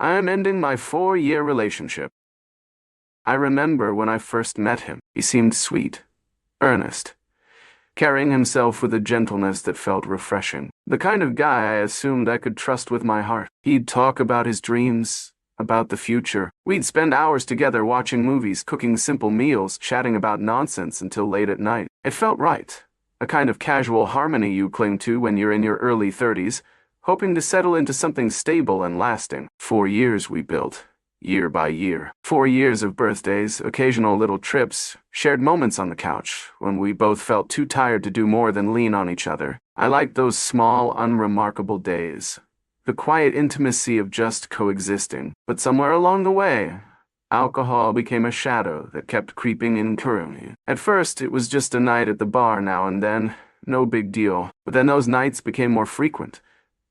I am ending my 4-year relationship. I remember when I first met him. He seemed sweet, earnest, carrying himself with a gentleness that felt refreshing. The kind of guy I assumed I could trust with my heart. He'd talk about his dreams, about the future. We'd spend hours together watching movies, cooking simple meals, chatting about nonsense until late at night. It felt right. A kind of casual harmony you cling to when you're in your early 30s, hoping to settle into something stable and lasting. 4 years we built, year by year. 4 years of birthdays, occasional little trips, shared moments on the couch when we both felt too tired to do more than lean on each other. I liked those small, unremarkable days. The quiet intimacy of just coexisting. But somewhere along the way, alcohol became a shadow that kept creeping in currently. At first, it was just a night at the bar now and then, no big deal. But then those nights became more frequent,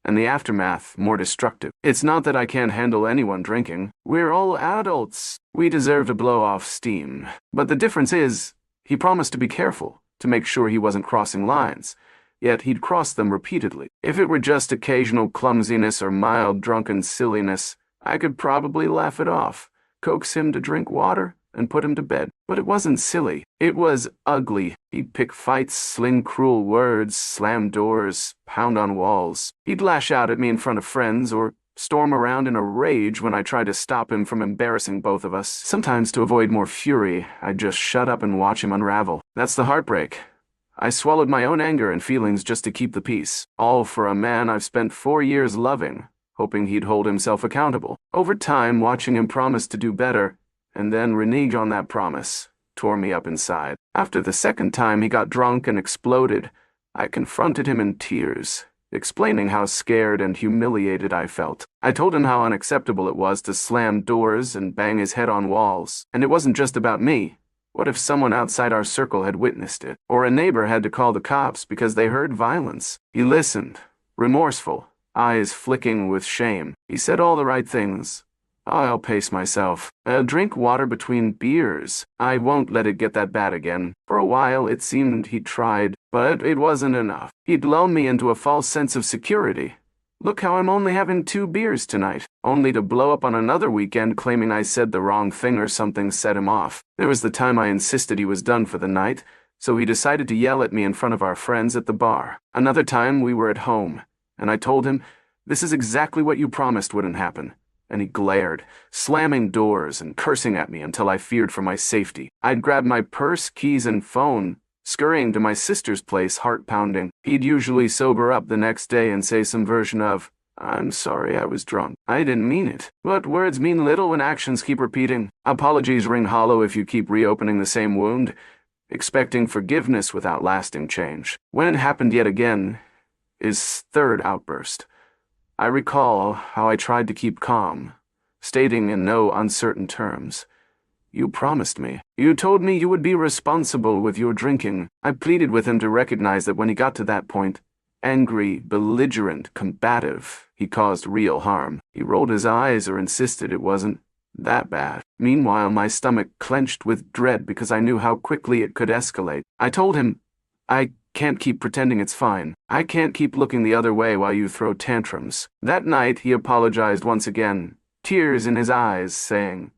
and the aftermath more destructive. It's not that I can't handle anyone drinking. We're all adults. We deserve to blow off steam. But the difference is, he promised to be careful, to make sure he wasn't crossing lines. Yet he'd crossed them repeatedly. If it were just occasional clumsiness or mild drunken silliness, I could probably laugh it off, coax him to drink water, and put him to bed. But it wasn't silly. It was ugly. He'd pick fights, sling cruel words, slam doors, pound on walls. He'd lash out at me in front of friends, or storm around in a rage when I tried to stop him from embarrassing both of us. Sometimes, to avoid more fury, I'd just shut up and watch him unravel. That's the heartbreak. I swallowed my own anger and feelings just to keep the peace. All for a man I've spent 4 years loving, hoping he'd hold himself accountable. Over time, watching him promise to do better, and then renege on that promise, tore me up inside. After the second time he got drunk and exploded, I confronted him in tears, explaining how scared and humiliated I felt. I told him how unacceptable it was to slam doors and bang his head on walls. And it wasn't just about me. What if someone outside our circle had witnessed it? Or a neighbor had to call the cops because they heard violence? He listened, remorseful, eyes flicking with shame. He said all the right things. I'll pace myself. Drink water between beers. I won't let it get that bad again. For a while, it seemed he tried, but it wasn't enough. He'd lull me into a false sense of security. Look how I'm only having 2 beers tonight, only to blow up on another weekend claiming I said the wrong thing or something set him off. There was the time I insisted he was done for the night, so he decided to yell at me in front of our friends at the bar. Another time we were at home, and I told him, "This is exactly what you promised wouldn't happen." And he glared, slamming doors and cursing at me until I feared for my safety. I'd grab my purse, keys, and phone, scurrying to my sister's place, heart pounding. He'd usually sober up the next day and say some version of, "I'm sorry I was drunk. I didn't mean it." But words mean little when actions keep repeating. Apologies ring hollow if you keep reopening the same wound, expecting forgiveness without lasting change. When it happened yet again, his third outburst, I recall how I tried to keep calm, stating in no uncertain terms, "You promised me. You told me you would be responsible with your drinking." I pleaded with him to recognize that when he got to that point, angry, belligerent, combative, he caused real harm. He rolled his eyes or insisted it wasn't that bad. Meanwhile, my stomach clenched with dread because I knew how quickly it could escalate. I told him, "I can't keep pretending it's fine. I can't keep looking the other way while you throw tantrums." That night, he apologized once again, tears in his eyes, saying,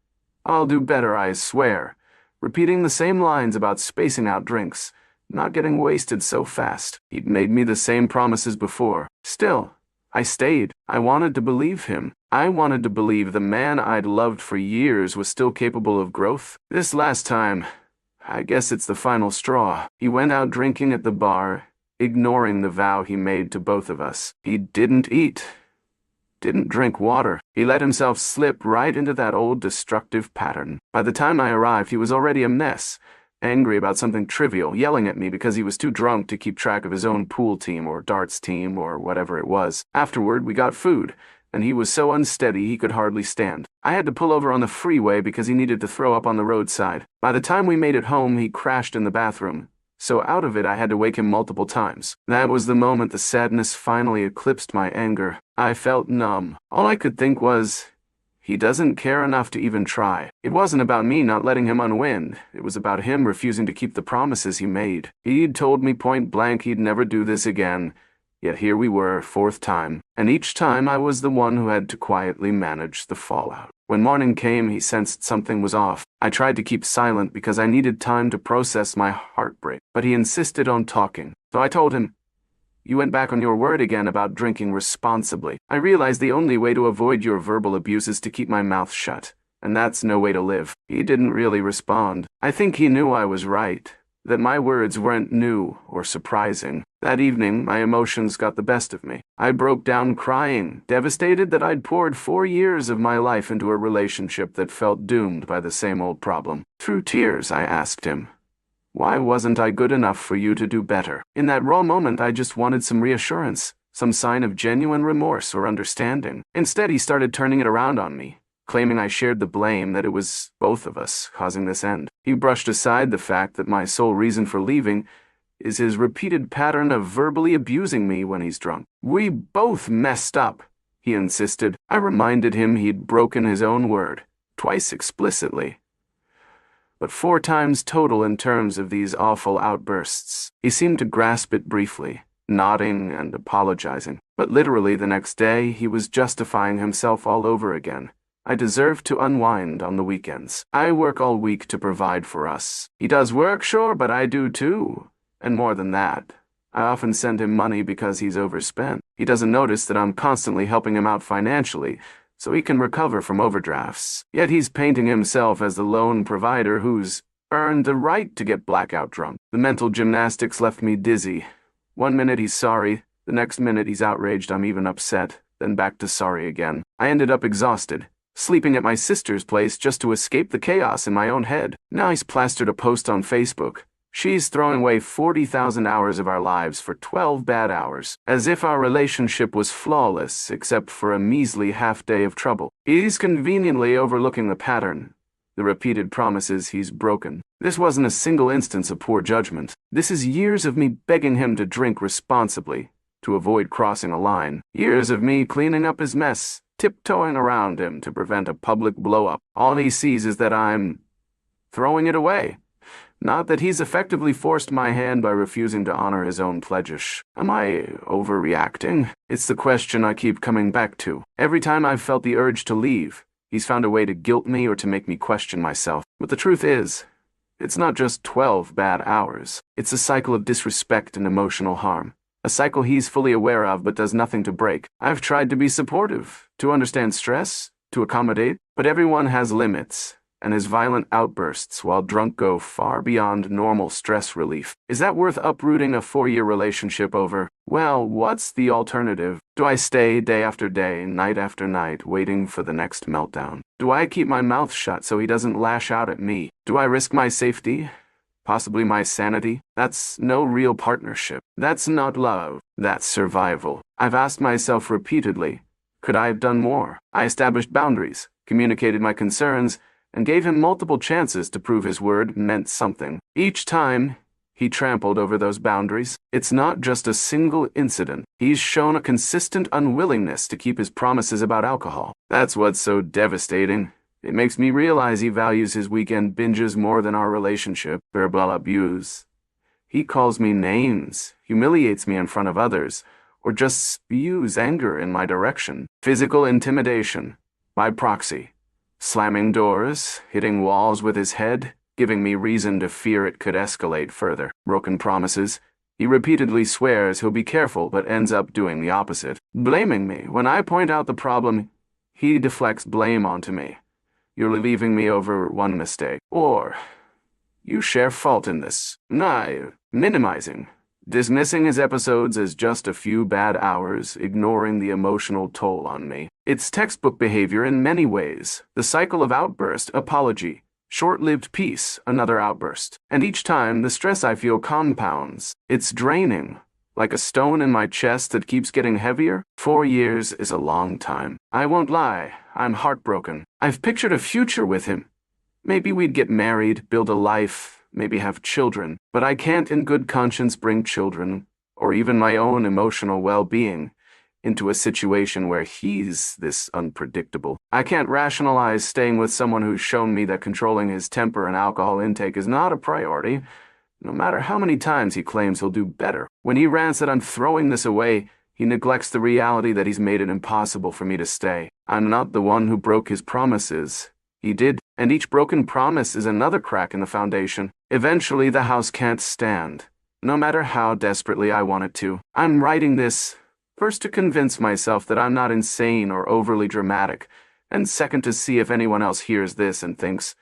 "I'll do better, I swear," repeating the same lines about spacing out drinks, not getting wasted so fast. He'd made me the same promises before. Still, I stayed. I wanted to believe him. I wanted to believe the man I'd loved for years was still capable of growth. This last time, I guess it's the final straw. He went out drinking at the bar, ignoring the vow he made to both of us. He didn't eat, didn't drink water. He let himself slip right into that old destructive pattern. By the time I arrived, he was already a mess, angry about something trivial, yelling at me because he was too drunk to keep track of his own pool team or darts team or whatever it was. Afterward, we got food, and he was so unsteady he could hardly stand. I had to pull over on the freeway because he needed to throw up on the roadside. By the time we made it home, he crashed in the bathroom, so out of it I had to wake him multiple times. That was the moment the sadness finally eclipsed my anger. I felt numb. All I could think was, he doesn't care enough to even try. It wasn't about me not letting him unwind. It was about him refusing to keep the promises he made. He'd told me point blank he'd never do this again, Yet here we were, fourth time, and each time I was the one who had to quietly manage the fallout. When morning came, he sensed something was off. I tried to keep silent because I needed time to process my heartbreak, but he insisted on talking. So I told him, "You went back on your word again about drinking responsibly. I realized the only way to avoid your verbal abuse is to keep my mouth shut, and that's no way to live." He didn't really respond. I think he knew I was right, that my words weren't new or surprising. That evening, my emotions got the best of me. I broke down crying, devastated that I'd poured 4 years of my life into a relationship that felt doomed by the same old problem. Through tears, I asked him, "Why wasn't I good enough for you to do better?" In that raw moment, I just wanted some reassurance, some sign of genuine remorse or understanding. Instead, he started turning it around on me, claiming I shared the blame, that it was both of us causing this end. He brushed aside the fact that my sole reason for leaving is his repeated pattern of verbally abusing me when he's drunk. "We both messed up," he insisted. I reminded him he'd broken his own word, twice explicitly, but 4 times total in terms of these awful outbursts. He seemed to grasp it briefly, nodding and apologizing, but literally the next day he was justifying himself all over again. I deserve to unwind on the weekends. I work all week to provide for us. He does work, sure, but I do too. And more than that, I often send him money because he's overspent. He doesn't notice that I'm constantly helping him out financially, so he can recover from overdrafts. Yet he's painting himself as the lone provider who's earned the right to get blackout drunk. The mental gymnastics left me dizzy. One minute he's sorry, the next minute he's outraged I'm even upset, then back to sorry again. I ended up exhausted, sleeping at my sister's place just to escape the chaos in my own head. Now he's plastered a post on Facebook. She's throwing away 40,000 hours of our lives for 12 bad hours, as if our relationship was flawless except for a measly half-day of trouble. He's conveniently overlooking the pattern, the repeated promises he's broken. This wasn't a single instance of poor judgment. This is years of me begging him to drink responsibly, to avoid crossing a line. Years of me cleaning up his mess, tiptoeing around him to prevent a public blow-up. All he sees is that I'm throwing it away. Not that he's effectively forced my hand by refusing to honor his own pledges. Am I overreacting? It's the question I keep coming back to. Every time I've felt the urge to leave, he's found a way to guilt me or to make me question myself. But the truth is, it's not just 12 bad hours. It's a cycle of disrespect and emotional harm. A cycle he's fully aware of but does nothing to break. I've tried to be supportive, to understand stress, to accommodate, but everyone has limits, and his violent outbursts while drunk go far beyond normal stress relief. Is that worth uprooting a 4-year relationship over? Well, what's the alternative? Do I stay day after day, night after night, waiting for the next meltdown? Do I keep my mouth shut so he doesn't lash out at me? Do I risk my safety? Possibly my sanity? That's no real partnership. That's not love. That's survival. I've asked myself repeatedly, could I have done more? I established boundaries, communicated my concerns, and gave him multiple chances to prove his word meant something. Each time, he trampled over those boundaries. It's not just a single incident. He's shown a consistent unwillingness to keep his promises about alcohol. That's what's so devastating. It makes me realize he values his weekend binges more than our relationship. Verbal abuse. He calls me names, humiliates me in front of others, or just spews anger in my direction. Physical intimidation, by proxy. Slamming doors, hitting walls with his head, giving me reason to fear it could escalate further. Broken promises. He repeatedly swears he'll be careful but ends up doing the opposite. Blaming me. When I point out the problem, he deflects blame onto me. You're leaving me over one mistake. Or, you share fault in this. Minimizing. Dismissing his episodes as just a few bad hours, ignoring the emotional toll on me. It's textbook behavior in many ways. The cycle of outburst, apology, short-lived peace, another outburst. And each time, the stress I feel compounds. It's draining, like a stone in my chest that keeps getting heavier. 4 years is a long time. I won't lie, I'm heartbroken. I've pictured a future with him. Maybe we'd get married, build a life, maybe have children, but I can't in good conscience bring children, or even my own emotional well-being, into a situation where he's this unpredictable. I can't rationalize staying with someone who's shown me that controlling his temper and alcohol intake is not a priority, No matter how many times he claims he'll do better, when he rants that I'm throwing this away, he neglects the reality that he's made it impossible for me to stay. I'm not the one who broke his promises. He did, and each broken promise is another crack in the foundation. Eventually, the house can't stand, no matter how desperately I want it to. I'm writing this, first to convince myself that I'm not insane or overly dramatic, and second to see if anyone else hears this and thinks,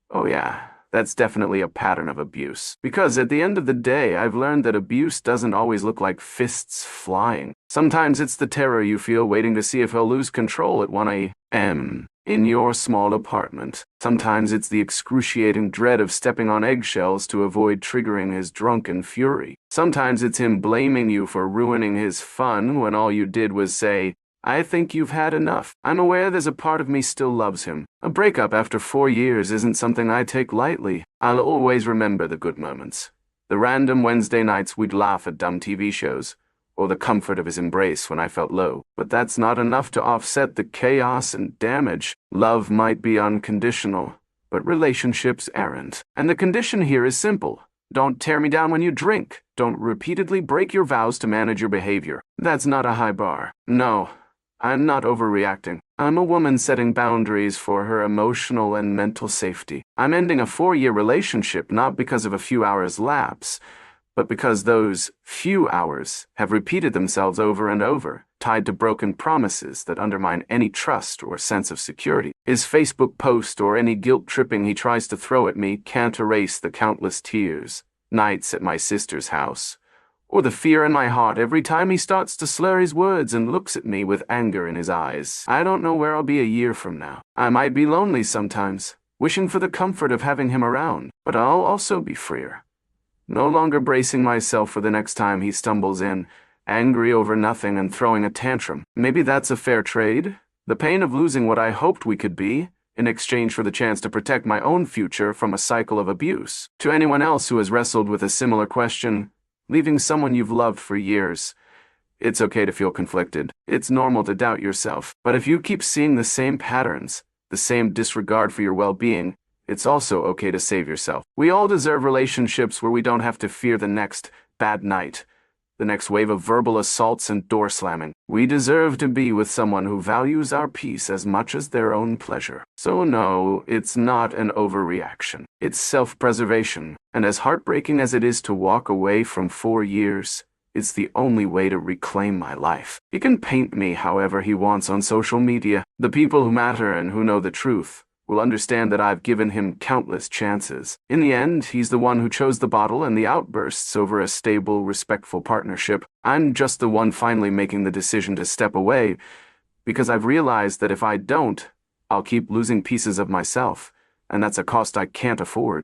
oh yeah, that's definitely a pattern of abuse. Because at the end of the day, I've learned that abuse doesn't always look like fists flying. Sometimes it's the terror you feel waiting to see if he'll lose control at 1 a.m. in your small apartment. Sometimes it's the excruciating dread of stepping on eggshells to avoid triggering his drunken fury. Sometimes it's him blaming you for ruining his fun when all you did was say, I think you've had enough. I'm aware there's a part of me still loves him. A breakup after 4 years isn't something I take lightly. I'll always remember the good moments. The random Wednesday nights we'd laugh at dumb TV shows, or the comfort of his embrace when I felt low. But that's not enough to offset the chaos and damage. Love might be unconditional, but relationships aren't. And the condition here is simple. Don't tear me down when you drink. Don't repeatedly break your vows to manage your behavior. That's not a high bar. No. I'm not overreacting. I'm a woman setting boundaries for her emotional and mental safety. I'm ending a 4-year relationship not because of a few hours lapse, but because those few hours have repeated themselves over and over, tied to broken promises that undermine any trust or sense of security. His Facebook post or any guilt-tripping he tries to throw at me can't erase the countless tears, nights at my sister's house, or the fear in my heart every time he starts to slur his words and looks at me with anger in his eyes. I don't know where I'll be a year from now. I might be lonely sometimes, wishing for the comfort of having him around, but I'll also be freer. No longer bracing myself for the next time he stumbles in, angry over nothing and throwing a tantrum. Maybe that's a fair trade. The pain of losing what I hoped we could be, in exchange for the chance to protect my own future from a cycle of abuse. To anyone else who has wrestled with a similar question, leaving someone you've loved for years, it's okay to feel conflicted. It's normal to doubt yourself. But if you keep seeing the same patterns, the same disregard for your well-being, it's also okay to save yourself. We all deserve relationships where we don't have to fear the next bad night, the next wave of verbal assaults and door slamming. We deserve to be with someone who values our peace as much as their own pleasure. So no, it's not an overreaction. It's self-preservation. And as heartbreaking as it is to walk away from 4 years, it's the only way to reclaim my life. He can paint me however he wants on social media. The people who matter and who know the truth will understand that I've given him countless chances. In the end, he's the one who chose the bottle and the outbursts over a stable, respectful partnership. I'm just the one finally making the decision to step away, because I've realized that if I don't, I'll keep losing pieces of myself, and that's a cost I can't afford.